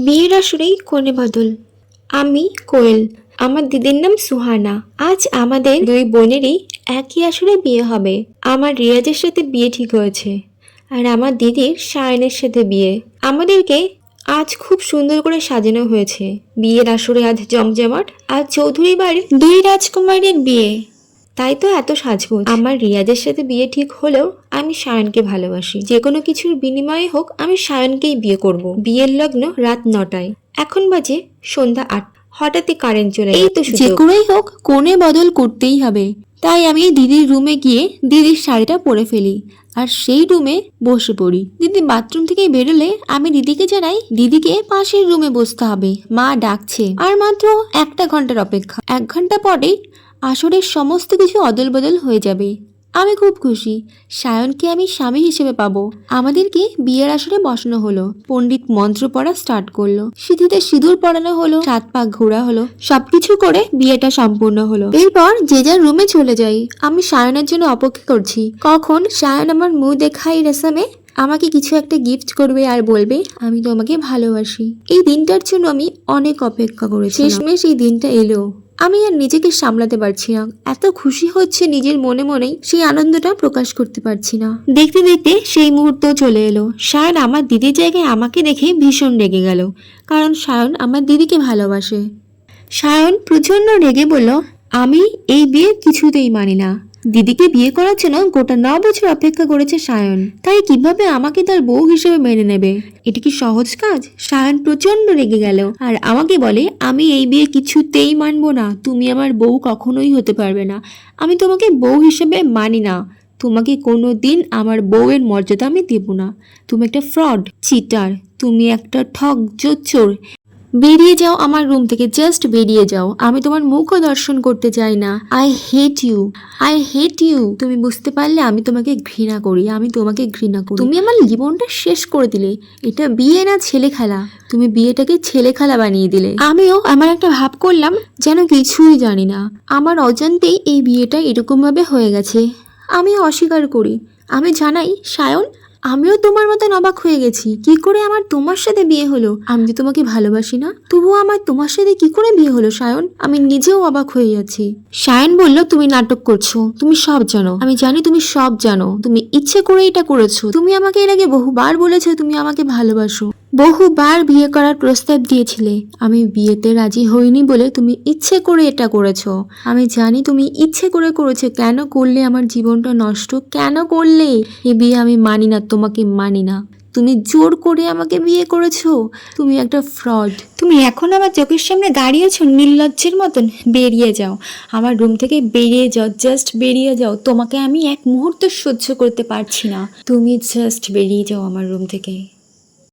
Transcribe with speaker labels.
Speaker 1: বিয়ের আসরেই কনে বদল। আমি কোয়েল, আমার দিদির নাম সুহানা। আজ আমাদের দুই বোনেরই একই আসরে বিয়ে হবে। আমার রিয়াজের সাথে বিয়ে ঠিক হয়েছে, আর আমার দিদির সায়নের সাথে বিয়ে। আমাদেরকে আজ খুব সুন্দর করে সাজানো হয়েছে। বিয়ের আসরে আজ জমজমাট। আজ চৌধুরী বাড়ির দুই রাজকুমারীর বিয়ে, তাই তো এত সাজগোজ। আমার রিয়াজের সাথে বিয়ে ঠিক হলেও আমি সায়নকে ভালোবাসি। যে কোনো কিছুর বিনিময়ে হোক আমি সায়নকেই বিয়ে করব। বিয়ের লগ্ন রাত 9টায়, এখন বাজে সন্ধ্যা 8। হঠাৎই কারেন্ট চলে গেল। এই তো
Speaker 2: যে করেই হোক কোণে বদল করতেই হবে। তাই আমি দিদির রুমে গিয়ে দিদির শাড়িটা পরে ফেলি আর সেই রুমে বসে পড়ি। দিদি বাথরুম থেকে বেরোলে আমি দিদিকে জানাই দিদিকে পাশের রুমে বসতে হবে, মা ডাকছে। আর মাত্র 1 ঘন্টার অপেক্ষা। 1 ঘন্টা পরেই আসরের সমস্ত কিছু অদল বদল হয়ে যাবে। আমি খুব খুশি, সায়নকে আমি স্বামী হিসেবে পাবো। আমাদেরকে বিয়ের আসরে বসানো হলো, পণ্ডিত মন্ত্র পড়া স্টার্ট করলো, সিঁথিতে সিঁদুর পরানো হলো, 7 পাক ঘোরা হলো, সবকিছু করে বিয়েটা সম্পূর্ণ হলো। এরপর যে যার রুমে চলে যাই। আমি সায়নের জন্য অপেক্ষা করছি, কখন সায়ন আমার মুখ দেখাই রেশমে আমাকে কিছু একটা গিফট করবে আর বলবে আমি তোমাকে ভালোবাসি। এই দিনটার জন্য আমি অনেক অপেক্ষা করেছি। শেষমেশ এই দিনটা এলো। আমি আর নিজেকে সামলাতে পারছি না, এত খুশি হচ্ছে নিজের মনে মনেই, সেই আনন্দটা প্রকাশ করতে পারছি না।
Speaker 1: দেখতে দেখতে সেই মুহূর্ত চলে এলো। সায়ন আমার দিদির জায়গায় আমাকে দেখে ভীষণ রেগে গেল, কারণ সায়ন আমার দিদিকে ভালোবাসে। সায়ন প্রচন্ড রেগে বলল, আমি এই বিয়ে কিছুতেই মানি না। দিদিকে বিয়ে করার জন্য গোটা 9 বছর অপেক্ষা করেছে সায়ন, তাই কিভাবে আমাকে তার বউ হিসেবে মেনে নেবে? এটা কি সহজ কাজ? সায়ন প্রচন্ড রেগে গেল আর আমাকে বলে, আমি এই বিয়ে কিছুতেই মানবো না। তুমি আমার বউ কখনোই হতে পারবে না। আমি তোমাকে বউ হিসেবে মানি না। তোমাকে কোনো দিন আমার বউয়ের মর্যাদা আমি দেব না। তুমি একটা ফ্রড, চিটার, তুমি একটা ঠক জোচ্চোর। বেরিয়ে যাও আমার রুম থেকে, জাস্ট বেরিয়ে যাও। আমি তোমার মুখও দর্শন করতে চাই না। I hate you, I hate you. তুমি বুঝতে পারলে আমি তোমাকে ঘৃণা করি, আমি তোমাকে ঘৃণা করি। তুমি আমার জীবনটা শেষ করে দিলে। এটা বিয়ে না ছেলে খেলা, তুমি বিয়েটাকে ছেলে খেলা বানিয়ে দিলে। আমিও আমার একটা ভাব করলাম যেন কিছুই জানি না। আমার অজান্তেই এই বিয়েটা এরকম ভাবে হয়ে গেছে। আমি অস্বীকার করি। আমি জানাই, সায়ন আমিও তোমার মতন অবাক হয়ে গেছি। কি করে আমার তোমার সাথে বিয়ে হলো? আমি তো তোমাকে ভালোবাসি না, তবুও আমার তোমার সাথে কি করে বিয়ে হলো সায়ন? আমি নিজেও অবাক হয়ে যাচ্ছি। সায়ন বলল, তুমি নাটক করছো, তুমি সব জানো। আমি জানি তুমি সব জানো, তুমি ইচ্ছে করে এটা করেছো। তুমি আমাকে এর আগে বহুবার বলেছো তুমি আমাকে ভালোবাসো, বহুবার বিয়ে করার প্রস্তাব দিয়েছিলে। আমি বিয়েতে রাজি হইনি বলে তুমি ইচ্ছে করে এটা করেছো। আমি জানি তুমি ইচ্ছে করে করেছো। কেন করলে আমার জীবনটা নষ্ট? কেন করলে? এই বিয়ে আমি মানি না, তোমাকে মানি না। তুমি জোর করে আমাকে বিয়ে করেছো। তুমি একটা ফ্রড। তুমি এখন আমার চোখের সামনে দাঁড়িয়েছো নির্লজ্জের মতন। বেরিয়ে যাও আমার রুম থেকে, বেরিয়ে যাও, জাস্ট বেরিয়ে যাও। তোমাকে আমি এক মুহূর্ত সহ্য করতে পারছি না। তুমি জাস্ট বেরিয়ে যাও আমার রুম থেকে।